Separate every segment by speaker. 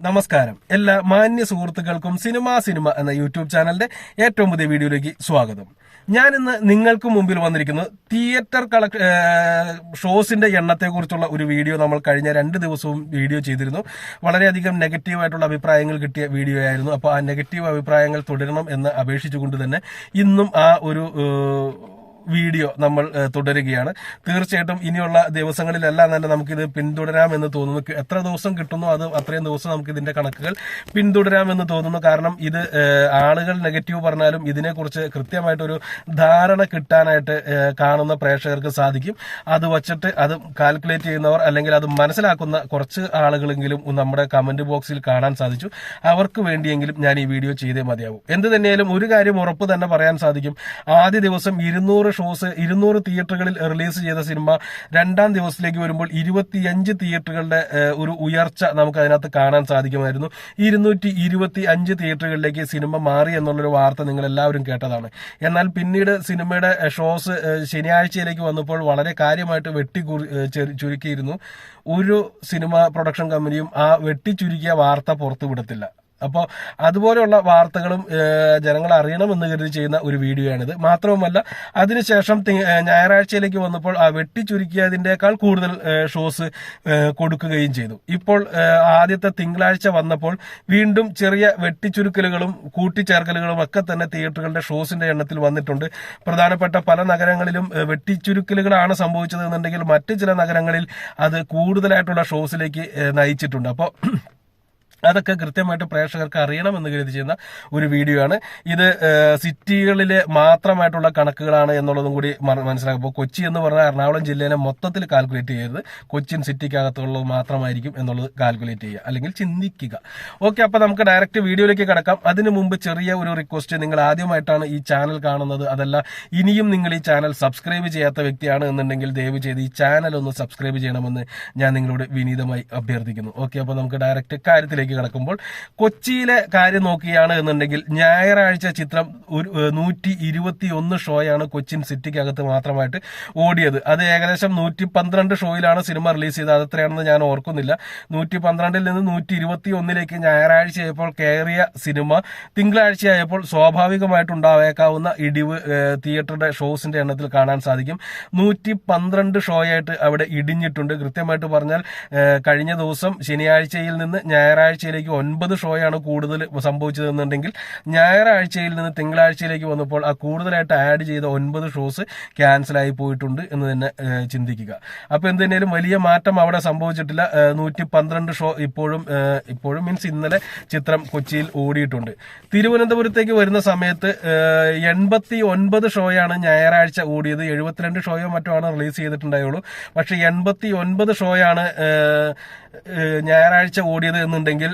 Speaker 1: നമസ്കാരം. എല്ലാ മാന്യ സുഹൃത്തുക്കൾക്കും സിനിമ എന്ന യൂട്യൂബ് ചാനലിന്റെ ഏറ്റവും പുതിയ വീഡിയോയിലേക്ക് സ്വാഗതം. ഞാൻ ഇന്ന് നിങ്ങൾക്ക് മുമ്പിൽ വന്നിരിക്കുന്നത് തിയേറ്റർ ഷോസിന്റെ എണ്ണത്തെക്കുറിച്ചുള്ള ഒരു വീഡിയോ നമ്മൾ കഴിഞ്ഞ 2 ദിവസവും വീഡിയോ ചെയ്തിരുന്നു. വളരെയധികം നെഗറ്റീവായിട്ടുള്ള അഭിപ്രായങ്ങൾ കിട്ടിയ വീഡിയോ ആയിരുന്നു. അപ്പോൾ ആ നെഗറ്റീവ് അഭിപ്രായങ്ങൾ തുടരണം എന്ന് അപേക്ഷിച്ചുകൊണ്ട് തന്നെ ഇന്നും ആ ഒരു വീഡിയോ നമ്മൾ തുടരുകയാണ്. തീർച്ചയായിട്ടും ഇനിയുള്ള ദിവസങ്ങളിലെല്ലാം തന്നെ നമുക്കിത് പിന്തുടരാമെന്ന് തോന്നുന്നു. എത്ര ദിവസം കിട്ടുന്നു അത് അത്രയും ദിവസം നമുക്ക് ഇതിന്റെ കണക്കുകൾ പിന്തുടരാമെന്ന് തോന്നുന്നു. കാരണം ഇത് ആളുകൾ നെഗറ്റീവ് പറഞ്ഞാലും ഇതിനെക്കുറിച്ച് കൃത്യമായിട്ടൊരു ധാരണ കിട്ടാനായിട്ട് കാണുന്ന പ്രേക്ഷകർക്ക് സാധിക്കും. അത് വച്ചിട്ട് അത് കാൽക്കുലേറ്റ് ചെയ്യുന്നവർ അല്ലെങ്കിൽ അത് മനസ്സിലാക്കുന്ന കുറച്ച് ആളുകളെങ്കിലും നമ്മുടെ കമന്റ് ബോക്സിൽ കാണാൻ സാധിച്ചു. അവർക്ക് വേണ്ടിയെങ്കിലും ഞാൻ ഈ വീഡിയോ ചെയ്തേ മതിയാവും. എന്ത് തന്നെയാലും ഒരു കാര്യം ഉറപ്പ് തന്നെ പറയാൻ സാധിക്കും. ആദ്യ ദിവസം 200 തിയേറ്ററുകളിൽ റിലീസ് ചെയ്ത സിനിമ രണ്ടാം ദിവസത്തിലേക്ക് വരുമ്പോൾ 25 തിയേറ്ററുകളുടെ ഒരു ഉയർച്ച നമുക്ക് അതിനകത്ത് കാണാൻ സാധിക്കുമായിരുന്നു. 225 തിയേറ്ററുകളിലേക്ക് സിനിമ മാറി എന്നുള്ളൊരു വാർത്ത നിങ്ങൾ എല്ലാവരും കേട്ടതാണ്. എന്നാൽ പിന്നീട് സിനിമയുടെ ഷോസ് ശനിയാഴ്ചയിലേക്ക് വന്നപ്പോൾ വളരെ കാര്യമായിട്ട് ചുരുക്കിയിരുന്നു. ഒരു സിനിമ പ്രൊഡക്ഷൻ കമ്പനിയും ആ വെട്ടിച്ചുരുക്കിയ വാർത്ത പുറത്തുവിടത്തില്ല. അപ്പോൾ അതുപോലെയുള്ള വാർത്തകളും ജനങ്ങൾ അറിയണമെന്ന് കരുതി ചെയ്യുന്ന ഒരു വീഡിയോ ആണിത്. മാത്രവുമല്ല അതിനുശേഷം ഞായറാഴ്ചയിലേക്ക് വന്നപ്പോൾ ആ വെട്ടിച്ചുരുക്കിയതിനേക്കാൾ കൂടുതൽ ഷോസ് കൊടുക്കുകയും ചെയ്തു. ഇപ്പോൾ ആദ്യത്തെ തിങ്കളാഴ്ച വന്നപ്പോൾ വീണ്ടും ചെറിയ വെട്ടിച്ചുരുക്കലുകളും കൂട്ടിച്ചേർക്കലുകളും ഒക്കെ തന്നെ തിയേറ്ററുകളുടെ ഷോസിന്റെ എണ്ണത്തിൽ വന്നിട്ടുണ്ട്. പ്രധാനപ്പെട്ട പല നഗരങ്ങളിലും വെട്ടിച്ചുരുക്കലുകളാണ് സംഭവിച്ചത് എന്നുണ്ടെങ്കിൽ മറ്റ് ചില നഗരങ്ങളിൽ അത് കൂടുതലായിട്ടുള്ള ഷോസിലേക്ക് നയിച്ചിട്ടുണ്ട്. അപ്പോൾ അതൊക്കെ കൃത്യമായിട്ട് പ്രേക്ഷകർക്ക് അറിയണമെന്ന് കരുതി ചെയ്യുന്ന ഒരു വീഡിയോ ആണ് ഇത്. സിറ്റികളിലെ മാത്രമായിട്ടുള്ള കണക്കുകളാണ് എന്നുള്ളതും കൂടി മനസ്സിലാക്കും. ഇപ്പോൾ കൊച്ചി എന്ന് പറഞ്ഞാൽ എറണാകുളം ജില്ലയിലെ മൊത്തത്തിൽ കാൽക്കുലേറ്റ് ചെയ്യരുത്. കൊച്ചിൻ സിറ്റിക്കകത്തുള്ളത് മാത്രമായിരിക്കും എന്നുള്ളത് കാൽക്കുലേറ്റ് ചെയ്യുക, അല്ലെങ്കിൽ ചിന്തിക്കുക. ഓക്കെ, അപ്പൊ നമുക്ക് ഡയറക്റ്റ് വീഡിയോയിലേക്ക് കടക്കാം. അതിനു മുമ്പ് ചെറിയ ഒരു റിക്വസ്റ്റ്. നിങ്ങൾ ആദ്യമായിട്ടാണ് ഈ ചാനൽ കാണുന്നത്, അതല്ല ഇനിയും നിങ്ങൾ ഈ ചാനൽ സബ്സ്ക്രൈബ് ചെയ്യാത്ത വ്യക്തിയാണ് എന്നുണ്ടെങ്കിൽ ദയവ് ചെയ്ത് ഈ ചാനൽ ഒന്ന് സബ്സ്ക്രൈബ് ചെയ്യണമെന്ന് ഞാൻ നിങ്ങളോട് വിനീതമായി അഭ്യർത്ഥിക്കുന്നു. ഓക്കെ, അപ്പൊ നമുക്ക് ഡയറക്റ്റ് കാര്യത്തിലേക്ക് കടക്കുമ്പോൾ കൊച്ചിയിലെ കാര്യം നോക്കുകയാണ് എന്നുണ്ടെങ്കിൽ ഞായറാഴ്ച ചിത്രം 121 ഷോയാണ് കൊച്ചിൻ സിറ്റിക്കകത്ത് മാത്രമായിട്ട് ഓടിയത്. അത് ഏകദേശം 112 ഷോയിലാണ് സിനിമ റിലീസ് ചെയ്തത്. അതെത്രയാണെന്ന് ഞാൻ ഓർക്കുന്നില്ല. 112 നിന്ന് 121 ഞായറാഴ്ചയായപ്പോൾ കയറിയ സിനിമ തിങ്കളാഴ്ചയായപ്പോൾ സ്വാഭാവികമായിട്ടുണ്ടായേക്കാവുന്ന ഇടിവ് തിയേറ്ററുടെ ഷോസിന്റെ എണ്ണത്തിൽ കാണാൻ സാധിക്കും. 112 ഷോയായിട്ട് അവിടെ ഇടിഞ്ഞിട്ടുണ്ട്. കൃത്യമായിട്ട് പറഞ്ഞാൽ കഴിഞ്ഞ ദിവസം ശനിയാഴ്ചയിൽ നിന്ന് ഞായറാഴ്ചയിലേക്ക് 9 ഷോയാണ് കൂടുതൽ സംഭവിച്ചതെന്നുണ്ടെങ്കിൽ ഞായറാഴ്ചയിൽ നിന്ന് തിങ്കളാഴ്ചയിലേക്ക് വന്നപ്പോൾ ആ കൂടുതലായിട്ട് ആഡ് ചെയ്ത 9 ഷോസ് ക്യാൻസലായി പോയിട്ടുണ്ട് എന്ന് തന്നെ ചിന്തിക്കുക. അപ്പൊ എന്തുതന്നെയാലും വലിയ മാറ്റം അവിടെ സംഭവിച്ചിട്ടില്ല. 112 ഷോ ഇപ്പോഴും മീൻസ് ഇന്നലെ ചിത്രം കൊച്ചിയിൽ ഓടിയിട്ടുണ്ട്. തിരുവനന്തപുരത്തേക്ക് വരുന്ന സമയത്ത് 89 ഷോയാണ് ഞായറാഴ്ച ഓടിയത്. 72 ഷോയോ മറ്റോ ആണ് റിലീസ് ചെയ്തിട്ടുണ്ടായുള്ളൂ. പക്ഷെ 89 ഷോയാണ് ഞായറാഴ്ച ഓടിയത് എന്നുണ്ടെങ്കിൽ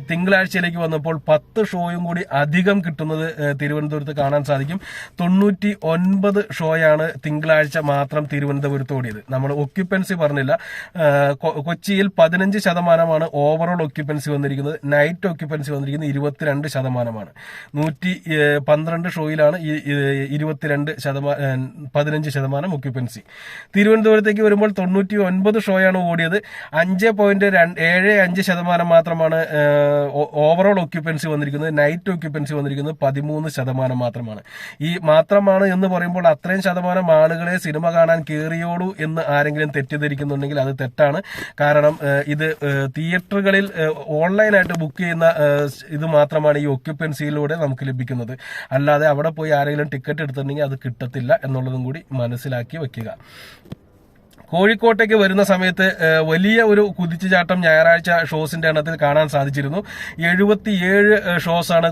Speaker 1: തിങ്കളാഴ്ചയിലേക്ക് വന്നപ്പോൾ 10 ഷോയും കൂടി അധികം കിട്ടുന്നത് തിരുവനന്തപുരത്ത് കാണാൻ സാധിക്കും. 99 ഷോയാണ് തിങ്കളാഴ്ച മാത്രം തിരുവനന്തപുരത്ത് ഓടിയത്. നമ്മൾ ഒക്യുപ്പൻസി പറഞ്ഞില്ല. കൊച്ചിയിൽ 15% ഓവറോൾ ഒക്യുപ്പൻസി വന്നിരിക്കുന്നത്. നൈറ്റ് ഒക്യുപ്പൻസി വന്നിരിക്കുന്നത് 22%. 112 ഷോയിലാണ് 15% ഒക്യുപ്പൻസി. തിരുവനന്തപുരത്തേക്ക് വരുമ്പോൾ 99 ഷോയാണ് ഓടിയത്. 5.75% മാത്രമാണ് ഓവറോൾ ഒക്യുപ്പൻസി വന്നിരിക്കുന്നത്. നൈറ്റ് ഒക്യുപ്പൻസി വന്നിരിക്കുന്നത് 13% മാത്രമാണ്. ഈ മാത്രമാണ് എന്ന് പറയുമ്പോൾ അത്രയും ശതമാനം ആളുകളെ സിനിമ കാണാൻ കയറിയോളൂ എന്ന് ആരെങ്കിലും തെറ്റിദ്ധരിക്കുന്നുണ്ടെങ്കിൽ അത് തെറ്റാണ്. കാരണം ഇത് തിയേറ്ററുകളിൽ ഓൺലൈനായിട്ട് ബുക്ക് ചെയ്യുന്ന ഇത് മാത്രമാണ് ഈ ഒക്യുപ്പൻസിയിലൂടെ നമുക്ക് ലഭിക്കുന്നത്. അല്ലാതെ അവിടെ പോയി ആരെങ്കിലും ടിക്കറ്റ് എടുത്തിട്ടുണ്ടെങ്കിൽ അത് കിട്ടത്തില്ല എന്നുള്ളതും കൂടി മനസ്സിലാക്കി വെക്കുക. കോഴിക്കോട്ടേക്ക് വരുന്ന സമയത്ത് വലിയ ഒരു കുതിച്ചുചാട്ടം ഞായറാഴ്ച ഷോസിന്റെ എണ്ണത്തിൽ കാണാൻ സാധിച്ചിരുന്നു. 77 ഷോസാണ്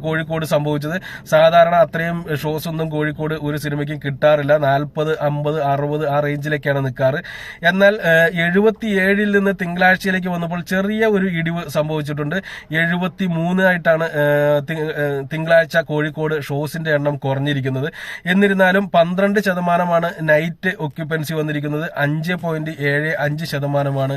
Speaker 1: കോഴിക്കോട് സംഭവിച്ചത്. സാധാരണ അത്രയും ഷോസ് ഒന്നും കോഴിക്കോട് ഒരു സിനിമയ്ക്കും കിട്ടാറില്ല. 40, 50, 60 ആ റേഞ്ചിലേക്കാണ് നിൽക്കാറ്. എന്നാൽ 77 നിന്ന് തിങ്കളാഴ്ചയിലേക്ക് വന്നപ്പോൾ ചെറിയ ഒരു ഇടിവ് സംഭവിച്ചിട്ടുണ്ട്. 73 ആയിട്ടാണ് തിങ്കളാഴ്ച കോഴിക്കോട് ഷോസിന്റെ എണ്ണം കുറഞ്ഞിരിക്കുന്നത്. എന്നിരുന്നാലും 12% നൈറ്റ് ഒക്യുപ്പൻസി വന്നിരിക്കുന്നത്. വന്നിരിക്കുന്നത് 5.75%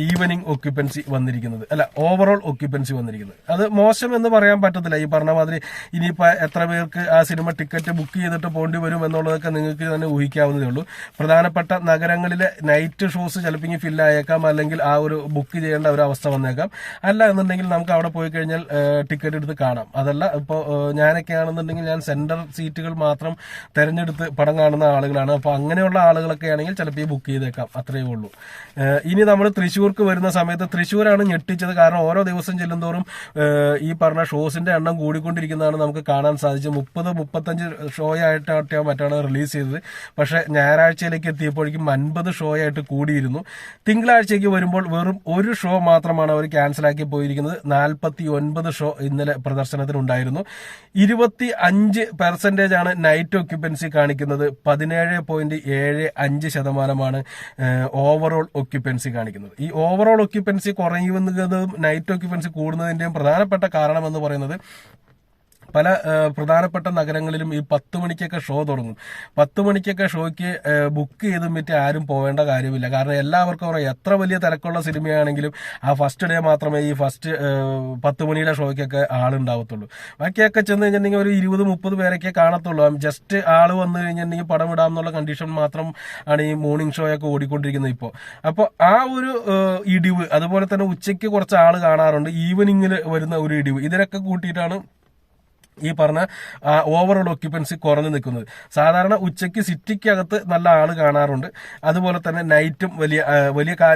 Speaker 1: ഈവനിങ് ഒക്യുപ്പൻസി വന്നിരിക്കുന്നത്, അല്ല ഓവറോൾ ഒക്യുപ്പൻസി വന്നിരിക്കുന്നത്. അത് മോശം എന്ന് പറയാൻ പറ്റത്തില്ല. ഈ പറഞ്ഞ മാതിരി ഇനിയിപ്പോ എത്ര പേർക്ക് ആ സിനിമ ടിക്കറ്റ് ബുക്ക് ചെയ്തിട്ട് പോകേണ്ടി വരും എന്നുള്ളതൊക്കെ നിങ്ങൾക്ക് തന്നെ ഊഹിക്കാവുന്നതേ ഉള്ളൂ. പ്രധാനപ്പെട്ട നഗരങ്ങളിലെ നൈറ്റ് ഷോസ് ചിലപ്പോൾ ഫില്ലായേക്കാം, അല്ലെങ്കിൽ ആ ഒരു ബുക്ക് ചെയ്യേണ്ട ഒരു അവസ്ഥ വന്നേക്കാം. അല്ല എന്നുണ്ടെങ്കിൽ നമുക്ക് അവിടെ പോയി കഴിഞ്ഞാൽ ടിക്കറ്റ് എടുത്ത് കാണാം. അതല്ല ഇപ്പോൾ ഞാനൊക്കെ ആണെന്നുണ്ടെങ്കിൽ ഞാൻ സെന്റർ സീറ്റുകൾ മാത്രം തെരഞ്ഞെടുത്ത് പടം കാണുന്ന ആളുകളാണ്. അപ്പോൾ അങ്ങനെയുള്ള ആളുകളൊക്കെ ആണെങ്കിൽ ചിലപ്പോൾ ഈ ബുക്ക് ചെയ്തേക്കാം, അത്രയേ ഉള്ളൂ. ഇനി നമ്മൾ തൃശ്ശൂർക്ക് വരുന്ന സമയത്ത് തൃശ്ശൂരാണ് ഞെട്ടിച്ചത്. കാരണം ഓരോ ദിവസം ചെല്ലുന്തോറും ഈ പറഞ്ഞ ഷോസിന്റെ എണ്ണം കൂടിക്കൊണ്ടിരിക്കുന്നതാണ് നമുക്ക് കാണാൻ സാധിച്ചത്. 30-35 ഷോ ആയിട്ടോ മറ്റാണ് റിലീസ് ചെയ്തത്. പക്ഷെ ഞായറാഴ്ചയിലേക്ക് എത്തിയപ്പോഴേക്കും 50 ഷോ ആയിട്ട് കൂടിയിരുന്നു. തിങ്കളാഴ്ചയ്ക്ക് വരുമ്പോൾ വെറും ഒരു ഷോ മാത്രമാണ് അവർ ക്യാൻസലാക്കി പോയിരിക്കുന്നത്. 49 ഷോ ഇന്നലെ പ്രദർശനത്തിനുണ്ടായിരുന്നു. 25% ആണ് നൈറ്റ് ഒക്യുപ്പൻസി കാണിക്കുന്നത്. 17.75% ഓവറോൾ ഒക്യുപ്പൻസി കാണിക്കുന്നത്. ഈ ഓവറോൾ ഒക്യുപ്പൻസി കുറയുന്നതും നൈറ്റ് ഒക്യുപ്പൻസി കൂടുന്നതിന്റെയും പ്രധാനപ്പെട്ട കാരണം എന്ന് പറയുന്നത് പല പ്രധാനപ്പെട്ട നഗരങ്ങളിലും ഈ 10 മണിക്കൊക്കെ ഷോ തുടങ്ങും. 10 മണിക്കൊക്കെ ഷോയ്ക്ക് ബുക്ക് ചെയ്തും മറ്റേ ആരും പോവേണ്ട കാര്യമില്ല. കാരണം എല്ലാവർക്കും പറയാം, എത്ര വലിയ തിരക്കുള്ള സിനിമയാണെങ്കിലും ആ ഫസ്റ്റ് ഡേ മാത്രമേ ഈ ഫസ്റ്റ് 10 മണിയുടെ ഷോയ്ക്കൊക്കെ ആളുണ്ടാവത്തുള്ളൂ. ബാക്കിയൊക്കെ ചെന്ന് കഴിഞ്ഞിട്ടുണ്ടെങ്കിൽ ഒരു 20-30 പേരൊക്കെ കാണത്തുള്ളൂ. ജസ്റ്റ് ആള് വന്നു കഴിഞ്ഞിട്ടുണ്ടെങ്കിൽ പടം ഇടാം എന്നുള്ള കണ്ടീഷൻ മാത്രം ആണ് ഈ മോർണിംഗ് ഷോ ഒക്കെ ഓടിക്കൊണ്ടിരിക്കുന്നത് ഇപ്പോൾ. അപ്പോൾ ആ ഒരു ഇടിവ്, അതുപോലെ തന്നെ ഉച്ചയ്ക്ക് കുറച്ച് ആള് കാണാറുണ്ട്, ഈവനിങ്ങിൽ വരുന്ന ഒരു ഇടിവ്, ഇതിനൊക്കെ കൂട്ടിയിട്ടാണ് ഈ പറഞ്ഞ ഓവറോൾ ഒക്യുപ്പൻസി കുറഞ്ഞു നിൽക്കുന്നത്. സാധാരണ ഉച്ചയ്ക്ക് സിറ്റിക്കകത്ത് നല്ല ആള് കാണാറുണ്ട്. അതുപോലെ തന്നെ നൈറ്റും വലിയ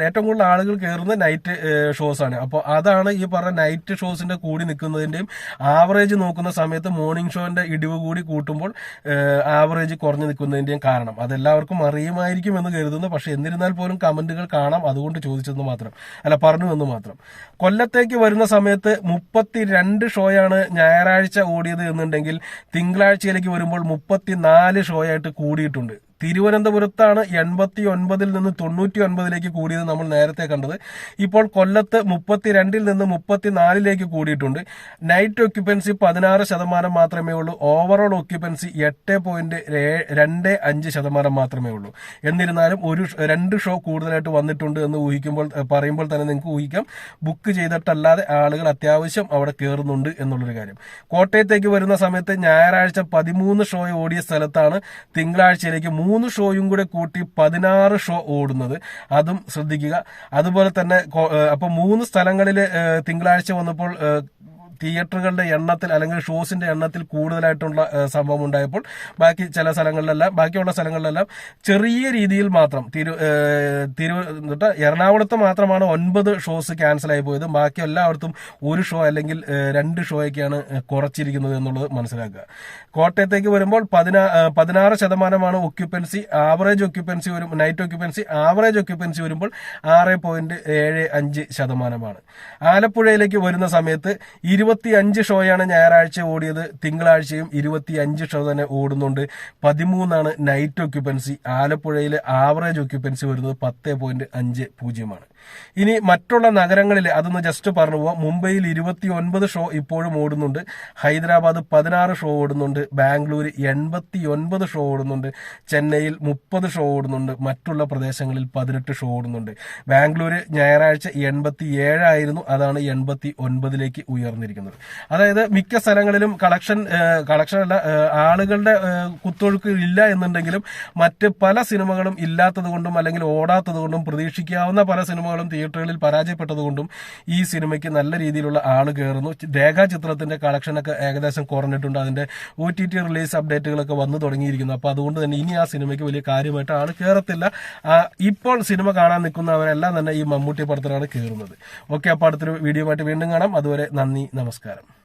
Speaker 1: ഏറ്റവും കൂടുതൽ ആളുകൾ കയറുന്നത് നൈറ്റ് ഷോസ് ആണ്. അപ്പോൾ അതാണ് ഈ പറഞ്ഞ നൈറ്റ് ഷോസിന്റെ കൂടി നിൽക്കുന്നതിന്റെയും ആവറേജ് നോക്കുന്ന സമയത്ത് മോർണിംഗ് ഷോന്റെ ഇടിവ് കൂടി കൂട്ടുമ്പോൾ ആവറേജ് കുറഞ്ഞു നിൽക്കുന്നതിന്റെയും കാരണം. അതെല്ലാവർക്കും അറിയുമായിരിക്കും എന്ന് കരുതുന്നു. പക്ഷെ എന്നിരുന്നാൽ പോലും കമന്റുകൾ കാണാം, അതുകൊണ്ട് ചോദിച്ചെന്ന് മാത്രം, അല്ല പറഞ്ഞു എന്ന് മാത്രം. കൊല്ലത്തേക്ക് വരുന്ന സമയത്ത് 32 ഷോയാണ് ഞായറാഴ്ച ഓടിയത് എന്നുണ്ടെങ്കിൽ തിങ്കളാഴ്ചയിലേക്ക് വരുമ്പോൾ 34 ഷോ ആയിട്ട് കൂടിയിട്ടുണ്ട്. തിരുവനന്തപുരത്താണ് 89 നിന്ന് 99 കൂടിയത് നമ്മൾ നേരത്തെ കണ്ടത്. ഇപ്പോൾ കൊല്ലത്ത് 32 നിന്ന് 34 കൂടിയിട്ടുണ്ട്. നൈറ്റ് ഒക്യുപ്പൻസി 16% മാത്രമേ ഉള്ളൂ. ഓവറോൾ ഒക്യുപ്പൻസി 8.25% മാത്രമേ ഉള്ളൂ. എന്നിരുന്നാലും 2 ഷോ കൂടുതലായിട്ട് വന്നിട്ടുണ്ട് എന്ന് പറയുമ്പോൾ തന്നെ നിങ്ങൾക്ക് ഊഹിക്കാം ബുക്ക് ചെയ്തിട്ടല്ലാതെ ആളുകൾ അത്യാവശ്യം അവിടെ കയറുന്നുണ്ട് എന്നുള്ളൊരു കാര്യം. കോട്ടയത്തേക്ക് വരുന്ന സമയത്ത് ഞായറാഴ്ച 13 ഷോ ഓടിയ സ്ഥലത്താണ് തിങ്കളാഴ്ചയിലേക്ക് 3 ഷോയും കൂടെ കൂട്ടി 16 ഷോ ഓടുന്നത്. അതും ശ്രദ്ധിക്കുക. അതുപോലെ തന്നെ അപ്പൊ 3 സ്ഥലങ്ങളിൽ തിങ്കളാഴ്ച വന്നപ്പോൾ തിയേറ്ററുകളുടെ എണ്ണത്തിൽ അല്ലെങ്കിൽ ഷോസിന്റെ എണ്ണത്തിൽ കൂടുതലായിട്ടുള്ള സംഭവം ഉണ്ടായപ്പോൾ ബാക്കിയുള്ള സ്ഥലങ്ങളിലെല്ലാം ചെറിയ രീതിയിൽ മാത്രം എറണാകുളത്ത് മാത്രമാണ് 9 ഷോസ് ക്യാൻസൽ ആയി പോയത്. ബാക്കി എല്ലായിടത്തും 1 ഷോ അല്ലെങ്കിൽ 2 ഷോയൊക്കെയാണ് കുറച്ചിരിക്കുന്നത് എന്നുള്ളത് മനസ്സിലാക്കുക. കോട്ടയത്തേക്ക് വരുമ്പോൾ 16% ഒക്യുപ്പൻസി. ആവറേജ് ഒക്യുപ്പൻസി വരും, നൈറ്റ് ഒക്യുപ്പൻസി ആവറേജ് ഒക്യുപ്പൻസി വരുമ്പോൾ 6.75%. ആലപ്പുഴയിലേക്ക് വരുന്ന സമയത്ത് 25 ഷോയാണ് ഞായറാഴ്ച ഓടിയത്. തിങ്കളാഴ്ചയും 25 ഷോ തന്നെ ഓടുന്നുണ്ട്. 13 നൈറ്റ് ഒക്യുപ്പൻസി. ആലപ്പുഴയിലെ ആവറേജ് ഒക്യുപ്പൻസി വരുന്നത് 10.50. ഇനി മറ്റുള്ള നഗരങ്ങളിൽ അതൊന്ന് ജസ്റ്റ് പറഞ്ഞു പോവാം. മുംബൈയിൽ 29 ഷോ ഇപ്പോഴും ഓടുന്നുണ്ട്. ഹൈദരാബാദ് 16 ഷോ ഓടുന്നുണ്ട്. ബാംഗ്ലൂർ 89 ഷോ ഓടുന്നുണ്ട്. ചെന്നൈയിൽ 30 ഷോ ഓടുന്നുണ്ട്. മറ്റുള്ള പ്രദേശങ്ങളിൽ 18 ഷോ ഓടുന്നുണ്ട്. ബാംഗ്ലൂർ ഞായറാഴ്ച 87 ആയിരുന്നു, അതാണ് 89 ഉയർന്നിരിക്കുന്നത്. അതായത് മിക്ക സ്ഥലങ്ങളിലും കളക്ഷൻ അല്ല, ആളുകളുടെ കുത്തൊഴുക്ക് ഇല്ല എന്നുണ്ടെങ്കിലും മറ്റ് പല സിനിമകളും ഇല്ലാത്തത് കൊണ്ടും അല്ലെങ്കിൽ ഓടാത്തത് കൊണ്ടും പ്രതീക്ഷിക്കാവുന്ന പല സിനിമകളും തിയേറ്ററുകളിൽ പരാജയപ്പെട്ടതുകൊണ്ടും ഈ സിനിമയ്ക്ക് നല്ല രീതിയിലുള്ള ആള് കയറുന്നു. രേഖാചിത്രത്തിന്റെ കളക്ഷനൊക്കെ ഏകദേശം കുറഞ്ഞിട്ടുണ്ട്. അതിന്റെ OTT റിലീസ് അപ്ഡേറ്റുകളൊക്കെ വന്നു തുടങ്ങിയിരിക്കുന്നു. അപ്പൊ അതുകൊണ്ട് തന്നെ ഇനി ആ സിനിമയ്ക്ക് വലിയ കാര്യമായിട്ട് ആള് കയറത്തില്ല. ഇപ്പോൾ സിനിമ കാണാൻ നിൽക്കുന്നവരെല്ലാം തന്നെ ഈ മമ്മൂട്ടി പടത്തിലാണ് കയറുന്നത്. ഓക്കെ, അപ്പൊ അടുത്തൊരു വീഡിയോ ആയിട്ട് വീണ്ടും കാണാം. അതുവരെ നന്ദി, നമസ്കാരം.